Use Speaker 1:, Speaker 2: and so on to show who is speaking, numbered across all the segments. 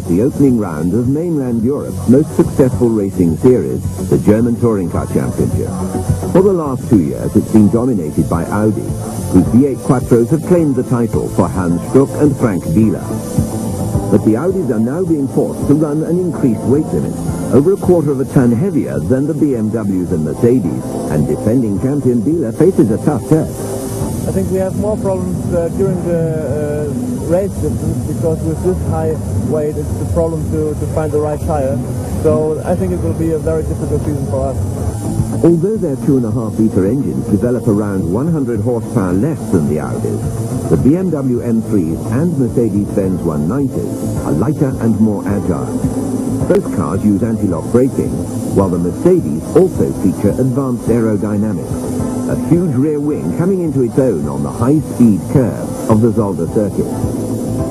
Speaker 1: The opening round of mainland Europe's most successful racing series, the German Touring Car Championship. For the last 2 years, it's been dominated by Audi, whose V8 Quattros have claimed the title for Hans Stuck and Frank Bieler. But the Audis are now being forced to run an increased weight limit, over a quarter of a ton heavier than the BMWs and Mercedes, and defending champion Bieler faces a tough test.
Speaker 2: I think we have more problems during the race distance, because with this high weight it's a problem to find the right tire. So I think it will be a very difficult season for us.
Speaker 1: Although their 2.5-litre engines develop around 100 horsepower less than the Audis, the BMW M3s and Mercedes-Benz 190s are lighter and more agile. Both cars use anti-lock braking, while the Mercedes also feature advanced aerodynamics. A huge rear wing coming into its own on the high-speed curve of the Zolder circuit.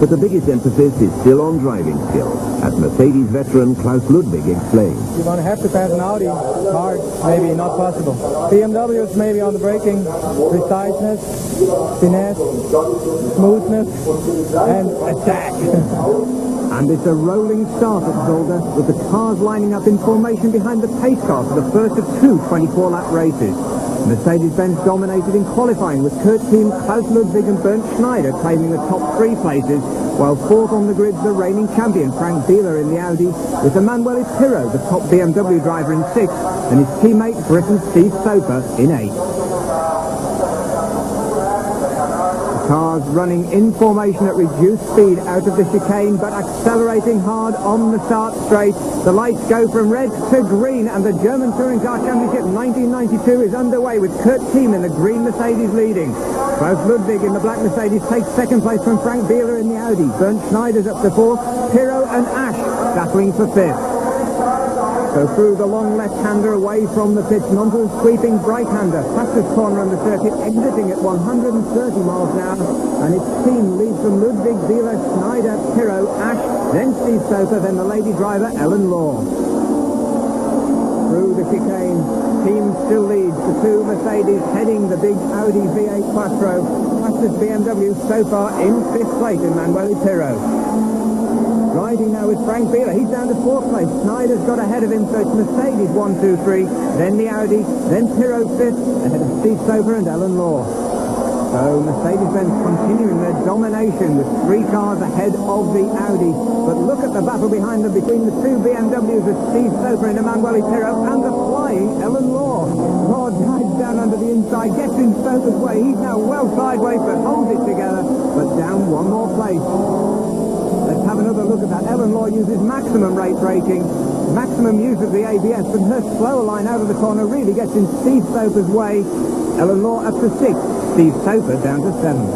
Speaker 1: But the biggest emphasis is still on driving skill, as Mercedes veteran Klaus Ludwig explains.
Speaker 2: You're going to have to pass an Audi hard, maybe not possible. BMWs maybe on the braking, preciseness, finesse, smoothness, and attack.
Speaker 3: And it's a rolling start at Zolder, with the cars lining up in formation behind the pace car for the first of two 24-lap races. Mercedes-Benz dominated in qualifying, with Kurt Team, Klaus Ludwig and Bernd Schneider claiming the top 3 places, while fourth on the grid the reigning champion Frank Bieler in the Audi, with Emanuele Pirro, the top BMW driver, in 6th, and his teammate Britain Steve Soper in 8th. Cars running in formation at reduced speed out of the chicane, but accelerating hard on the start straight. The lights go from red to green, and the German Touring Car Championship 1992 is underway, with Kurt Team in the green Mercedes leading. Klaus Ludwig in the black Mercedes takes 2nd place from Frank Bieler in the Audi. Bernd Schneider's up to 4th. Pirro and Asch battling for 5th. So through the long left-hander away from the pits and onto the sweeping right-hander. Fastest corner on the circuit, exiting at 130 miles an hour. And its team leads from Ludwig, Bieler, Schneider, Pirro, Asch, then Steve Soper, then the lady driver Ellen Law. Through the chicane, team still leads. The 2 Mercedes heading the big Audi V8 Quattro. Fastest BMW so far in 5th place, Emanuele Pirro. Riding now with Frank Bieler. He's down to 4th place. Schneider's got ahead of him, so it's Mercedes 1, 2, 3, then the Audi, then Pirro 5th, ahead of Steve Soper and Ellen Law. So Mercedes-Benz continuing their domination with 3 cars ahead of the Audi. But look at the battle behind them between the 2 BMWs with Steve Soper and Emanuele Pirro, and the flying Ellen Law. Law dives down under the inside, gets in Soper's way. He's now well sideways, but holds it together, but down 1 more place. Let's have another look at that. Ellen Law uses maximum rate braking, maximum use of the ABS, but her slower line out of the corner really gets in Steve Soper's way. Ellen Law up to 6th, Steve Soper down to 7th.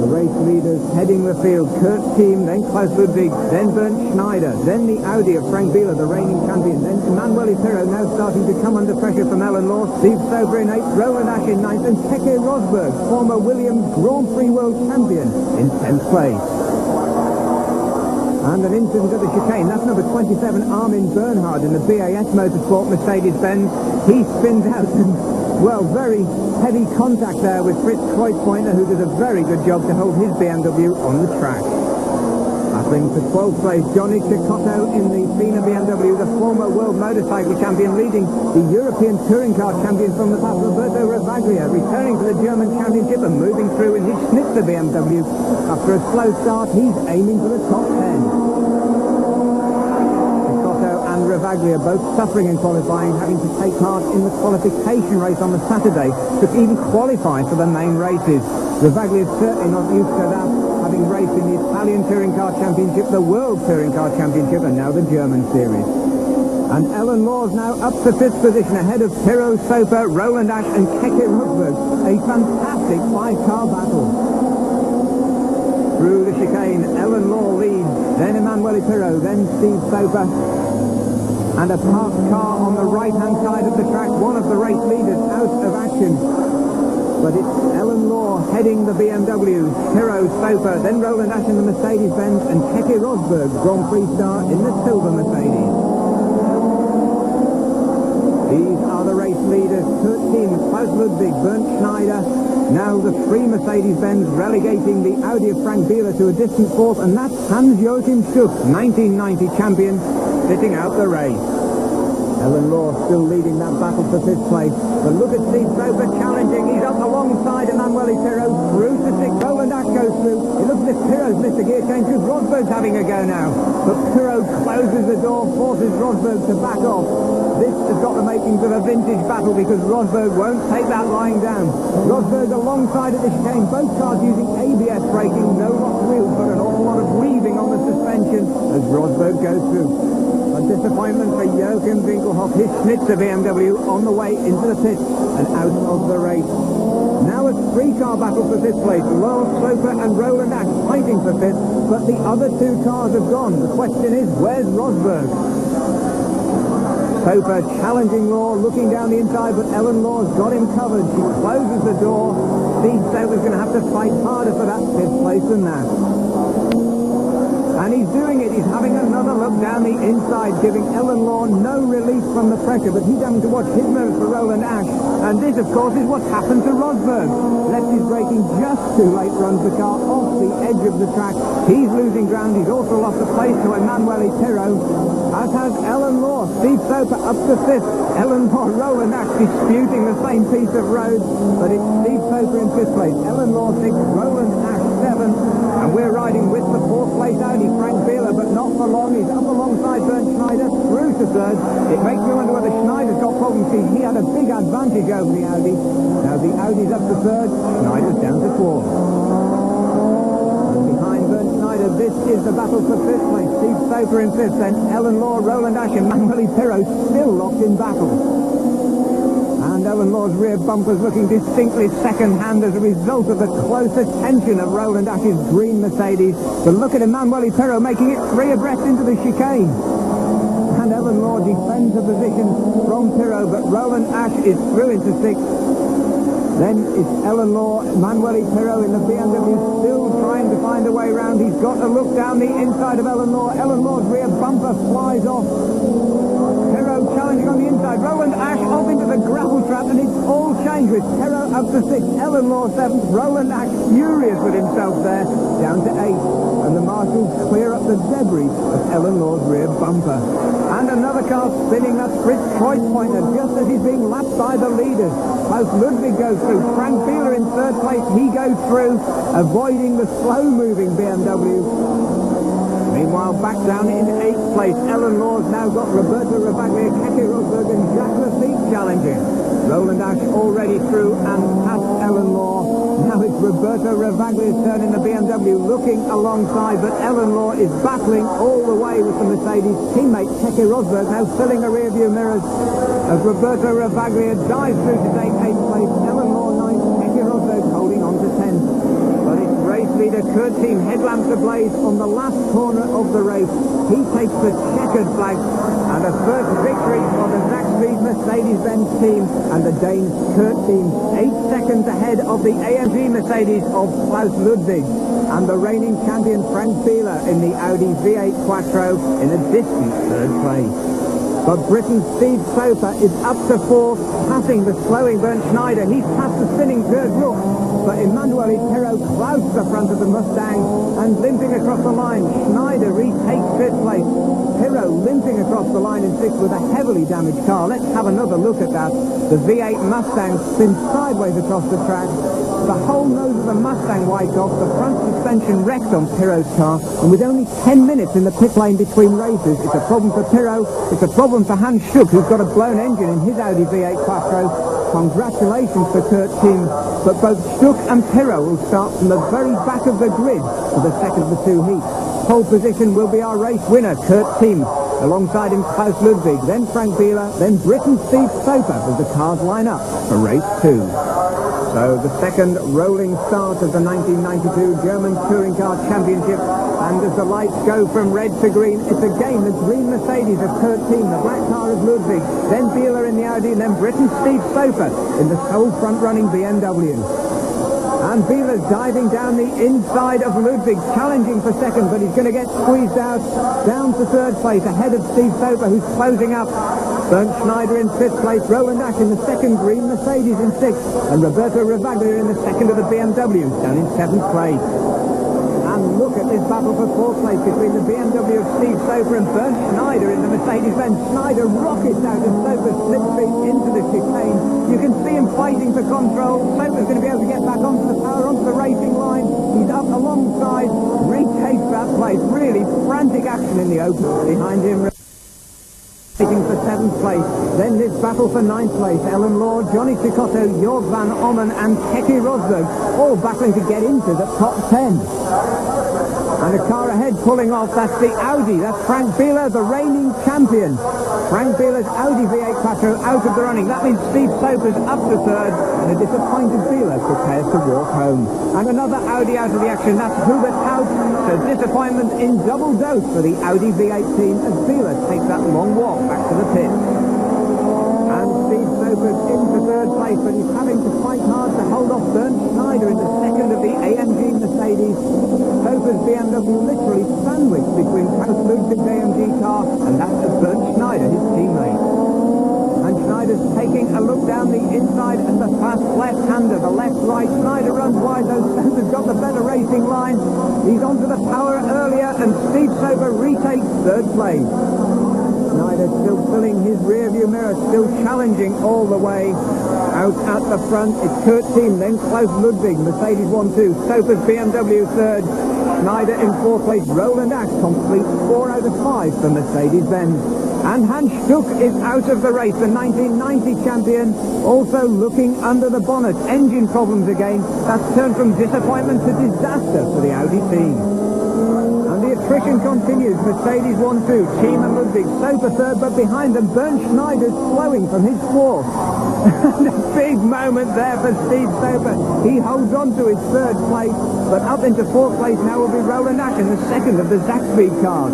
Speaker 3: The race leaders heading the field, Kurt Team, then Klaus Ludwig, then Bernd Schneider, then the Audi of Frank Bieler, the reigning champion, then Emanuele Pirro now starting to come under pressure from Ellen Law, Steve Soper in 8th, Roland Asch in 9th, and Keke Rosberg, former Williams Grand Prix world champion, in 10th place. And an incident at the chicane. That's number 27, Armin Bernhard in the BAS Motorsport Mercedes-Benz. He spins out and, well, very heavy contact there with Fritz Kreuzpointer, who does a very good job to hold his BMW on the track. Battling for 12th place, Johnny Cecotto in the FINA BMW, the former world motorcycle champion, leading the European Touring Car champion from the past, Roberto Ravaglia, returning to the German Championship and moving through in his Schnitzer BMW. After a slow start, he's aiming for the top 10. And Ravaglia both suffering in qualifying, having to take part in the qualification race on the Saturday to even qualify for the main races. Ravaglia is certainly not used to that, having raced in the Italian Touring Car Championship, the World Touring Car Championship, and now the German Series. And Ellen Law's now up to 5th position, ahead of Pirro, Soper, Roland Asch and Keke Rosberg. A fantastic 5-car battle. Through the chicane, Ellen Law leads, then Emanuele Pirro, then Steve Soper. And a parked car on the right-hand side of the track, one of the race leaders out of action. But it's Ellen Law heading the BMWs, Pirro, Soper, then Roland Asch in the Mercedes-Benz, and Keke Rosberg, Grand Prix star, in the silver Mercedes. These are the race leaders, Kurt Team, Klaus Ludwig, Bernd Schneider, Now the three Mercedes-Benz relegating the Audi of Frank Bieler to a distant fourth, and that's Hans-Joachim Stuck, 1990 champion, sitting out the race. Alan Law still leading that battle for fifth place. But look at Steve Soper challenging. He's up alongside Emanuele Pirro through to sixth. Roland Ash goes through. It looks as if Pirro's missed a gear change because Rosberg's having a go now. But Pirro closes the door, forces Rosberg to back off. This has got the makings of a vintage battle because Rosberg won't take that lying down. Rosberg alongside at the chicane. Both cars using ABS braking. No locked wheels, but an awful lot of weaving on the suspension as Rosberg goes through. A disappointment for Joachim Winkelhoff. His Schnitzer BMW on the way into the pit and out of the race. Now a three-car battle for fifth place. Lars Soper and Roland Ash fighting for fifth, but the other two cars have gone. The question is, where's Rosberg? Soper challenging Law, looking down the inside, but Ellen Law's got him covered. She closes the door. Steve Soper's going to have to fight harder for that fifth place than that. And he's doing it. He's having another look down the inside, giving Ellen Law no relief from the pressure, but he's having to watch his moves for Roland Ash. And this, of course, is what's happened to Rosberg. Left his braking just too late, runs the car off the edge of the track. He's losing ground. He's also lost the place to Emanuele Pirro, as has Ellen Law. Steve Soper up to fifth. Ellen Law, Roland Ash disputing the same piece of road, but it's Steve Soper in fifth place. Ellen Law sixth, Roland Ash seventh. And we're riding with the fourth place Audi, Frank Bieler, but not for long. He's up alongside Bernd Schneider through to third. It makes me wonder whether Schneider's got problems. He had a big advantage over the Audi. Now the Audi's up to third, Schneider's down to fourth. And behind Bernd Schneider, this is the battle for fifth place. Steve Soper in fifth, then Ellen Law, Roland Ash and Emanuele Pirro still locked in battle. And Ellen Law's rear bumper's looking distinctly second-hand as a result of the close attention of Roland Ash's green Mercedes. But look at Emanuele Pirro making it three abreast into the chicane. And Ellen Law defends the position from Pirro, but Roland Ash is through into sixth. Then it's Ellen Law, Emanuele Pirro in the BMW, still trying to find a way round. He's got to look down the inside of Ellen Law. Ellen Law's rear bumper flies off. Pirro challenging on the inside. Roland Ash off into the gravel trap, and it's all changed with Pirro up to sixth, Ellen Law seventh, Roland Ash furious with himself there, down to eighth. And the marshals clear up the debris of Ellen Law's rear bumper. And another car spinning, that's Fritz Kreuzpointer, just as he's being lapped by the leaders. Klaus Ludwig goes through. Frank Bieler in third place. He goes through, avoiding the slow-moving BMW. Meanwhile, back down in eighth place, Ellen Law's now got Roberto Ravaglia, Keke Rosberg and Jacques Lafitte challenging. Roland Ash already through and past Ellen Law. Now it's Roberto Ravaglia's turn in the BMW, looking alongside, but Ellen Law is battling all the way with the Mercedes. Teammate Keke Rosberg now filling the rear-view mirrors as Roberto Ravaglia dives through to take eighth place. Ellen Law ninth, Keke Rosberg holding on to 10th. But it's race leader Kurt Team, headlamps ablaze on the last corner of the race. He takes the checkered flag and a first victory for the Zach Speed Mercedes-Benz team, and the Danes Kurt Team 8 seconds ahead of the AMG Mercedes of Klaus Ludwig, and the reigning champion Frank Bieler in the Audi V8 Quattro in a distant third place. But Britain's Steve Soper is up to fourth, passing the slowing Bernd Schneider. He's past the spinning third look, but Emanuele Pirro clouds the front of the Mustang and limping across the line. Schneider retakes fifth place. Pirro limping across the line in sixth with a heavily damaged car. Let's have another look at that. The V8 Mustang spins sideways across the track. The whole nose of the Mustang wiped off, the front suspension wrecked on Pirro's car, and with only 10 minutes in the pit lane between races, it's a problem for Pirro, it's a problem for Hans Stuck, who's got a blown engine in his Audi V8 Quattro. Congratulations for Kurt Team, but both Stuck and Pirro will start from the very back of the grid for the second of the two heats. Pole position will be our race winner, Kurt Team. Alongside him, Klaus Ludwig, then Frank Bieler, then Britain's Steve Soper as the cars line up for race 2. So the second rolling start of the 1992 German Touring Car Championship, and as the lights go from red to green, it's again the green Mercedes of Kurt Team, the black car of Ludwig, then Bieler in the Audi, and then Britain's Steve Soper in the sole front-running BMW. And Wieler's diving down the inside of Ludwig, challenging for second, but he's going to get squeezed out, down to third place, ahead of Steve Soper, who's closing up. Bernd Schneider in fifth place, Roland Asch in the second green, Mercedes in sixth, and Roberto Ravaglia in the second of the BMWs, down in seventh place. And look at this battle for fourth place between the BMW of Steve Soper and Bernd Schneider in the Mercedes-Benz. Schneider rockets out as Soper slips into the chicane. You can see him fighting for control. Soper's going to be able to get back onto the power, onto the racing line. He's up alongside, retakes that place. Really frantic action in the open. Behind him, fighting for seventh place. Then this battle for ninth place. Ellen Law, Johnny Cicotto, Jörg van Ommen and Keke Rosberg all battling to get into the top 10. And a car ahead pulling off, that's the Audi. That's Frank Bieler, the reigning champion. Frank Bieler's Audi V8 Quattro out of the running. That means Steve Soper's up to third, and a disappointed Bieler prepares to walk home. And another Audi out of the action, that's Hubert Haut. So disappointment in double dose for the Audi V8 team as Bieler takes that long walk back to the pit. And Steve Soper's into third place, but he's having to fight hard to hold off Bernd Schneider in the second of the AMG Mercedes. Soper's BMW literally sandwiched between Klaus Ludwig's AMG car and that of Bernd Schneider, his teammate. And Schneider's taking a look down the inside at the fast left-hander, the left-right. Schneider runs wide, though Soper's got the better racing line. He's onto the power earlier, and Steve Soper retakes third place. Schneider still filling his rear-view mirror, still challenging all the way. Out at the front, it's Kurt Team, then Klaus Ludwig, Mercedes 1-2, Soper's BMW third, Schneider in fourth place, Roland Asch completes 4 out of 5 for Mercedes-Benz. And Hans Stuck is out of the race, the 1990 champion, also looking under the bonnet. Engine problems again. That's turned from disappointment to disaster for the Audi team. And the attrition continues. Mercedes 1-2, Team and Ludwig, Soper third, but behind them, Bernd Schneider's slowing from his fourth. And a big moment there for Steve Soper. He holds on to his third place, but up into fourth place now will be Roland Asch in the second of the Zaxby cars.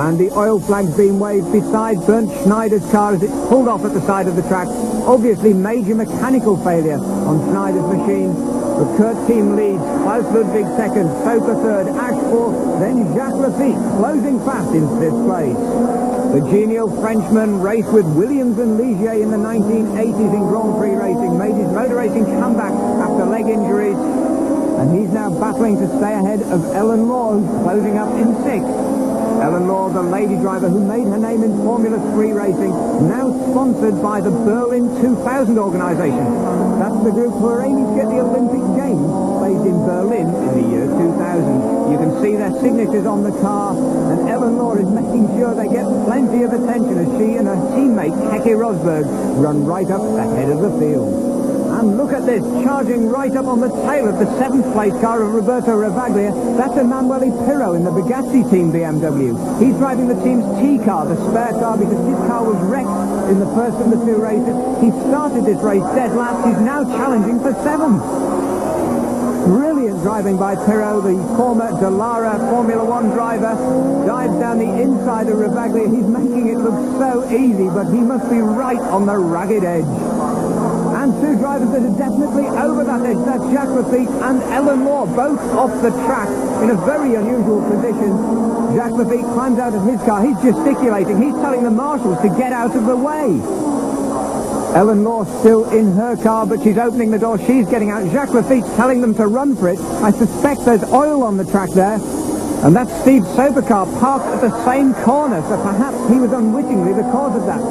Speaker 3: And the oil flag's being waved beside Bernd Schneider's car as it's pulled off at the side of the track. Obviously major mechanical failure on Schneider's machine. The Kurt Team leads, Klaus Ludwig second, Soper third, Asch fourth, then Jacques Lafitte closing fast in fifth place. The genial Frenchman raced with Williams and Ligier in the 1980s in Grand Prix racing, made his motor racing comeback after leg injuries, and he's now battling to stay ahead of Ellen Law, who's closing up in sixth. Ellen Law, the lady driver who made her name in Formula 3 racing, now sponsored by the Berlin 2000 organisation. That's the group who are aiming to get the Olympic Games played in Berlin in the year 2000. You can see their signatures on the car, and Ellen Law is making sure they get plenty of attention as she and her teammate Keke Rosberg run right up ahead of the field. And look at this, charging right up on the tail of the 7th place car of Roberto Ravaglia. That's Emanuele Pirro in the Bugatti team BMW. He's driving the team's T car, the spare car, because his car was wrecked in the first of the 2 races. He started this race dead last. He's now challenging for 7th. Brilliant driving by Pirro, the former Dallara Formula 1 driver. Dives down the inside of Ravaglia. He's making it look so easy, but he must be right on the ragged edge. And 2 drivers that are definitely over that edge. That's Jacques Lafitte and Ellen Law, both off the track in a very unusual position. Jacques Lafitte climbs out of his car. He's gesticulating. He's telling the marshals to get out of the way. Ellen Law still in her car, but she's opening the door. She's getting out. Jacques Lafitte's telling them to run for it. I suspect there's oil on the track there. And that's Steve Soper car parked at the same corner, so perhaps he was unwittingly the cause of that.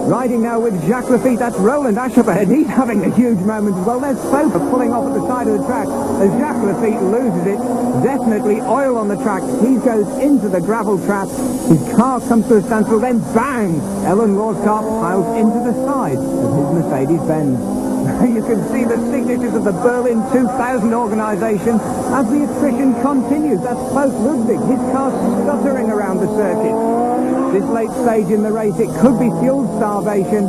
Speaker 3: Riding now with Jacques Lafitte, that's Roland Asch up ahead. He's having a huge moment as well. There's Soper pulling off at the side of the track as Jacques Lafitte loses it. Definitely oil on the track. He goes into the gravel trap. His car comes to a standstill, then bang! Ellen Law's car piles into the side of his Mercedes-Benz. You can see the signatures of the Berlin 2000 organisation as the attrition continues. That's Klaus Ludwig. His car's stuttering around the circuit. This late stage in the race, it could be fuel starvation,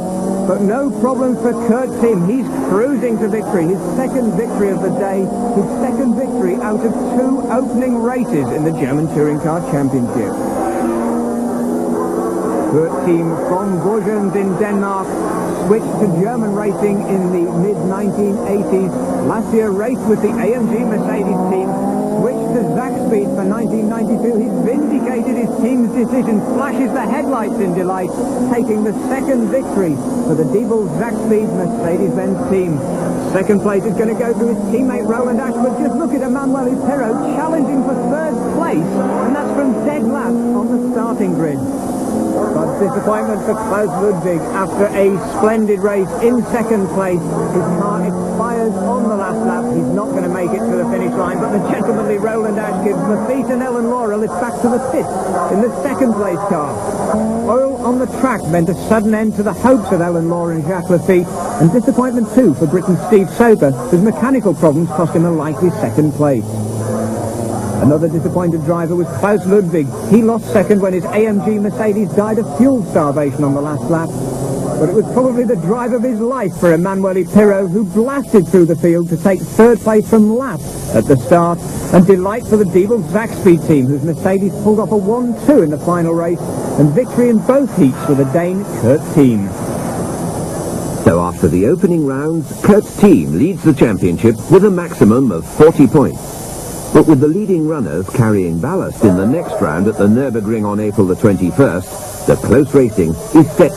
Speaker 3: but no problems for Kurt Timm. He's cruising to victory, his second victory of the day, his second victory out of 2 opening races in the German Touring Car Championship. Good team from Vosges in Denmark switched to German racing in the mid-1980s. Last year raced with the AMG Mercedes team. Switched to Zakspeed for 1992. He's vindicated his team's decision, flashes the headlights in delight, taking the second victory for the Diebel Zakspeed Mercedes-Benz team. Second place is going to go to his teammate Roland Ashford. Just look at Emmanuel Pirot challenging for third place, and that's from dead last on the starting grid. But disappointment for Klaus Ludwig after a splendid race in second place. His car expires on the last lap. He's not going to make it to the finish line, but the gentlemanly Roland Ash gives Lafitte and Ellen Laurel is back to the pits in the second place car. Oil on the track meant a sudden end to the hopes of Ellen Laurel and Jacques Lafitte, and disappointment too for Britain's Steve Soper, whose mechanical problems cost him a likely second place. Another disappointed driver was Klaus Ludwig. He lost second when his AMG Mercedes died of fuel starvation on the last lap. But it was probably the drive of his life for Emmanuel Pirot, who blasted through the field to take third place from last at the start. And delight for the Diebel Zakspeed team, whose Mercedes pulled off a 1-2 in the final race, and victory in both heats for the Dane Kurt team.
Speaker 1: So after the opening rounds, Kurt's team leads the championship with a maximum of 40 points. But with the leading runners carrying ballast in the next round at the Nürburgring on April the 21st, the close racing is set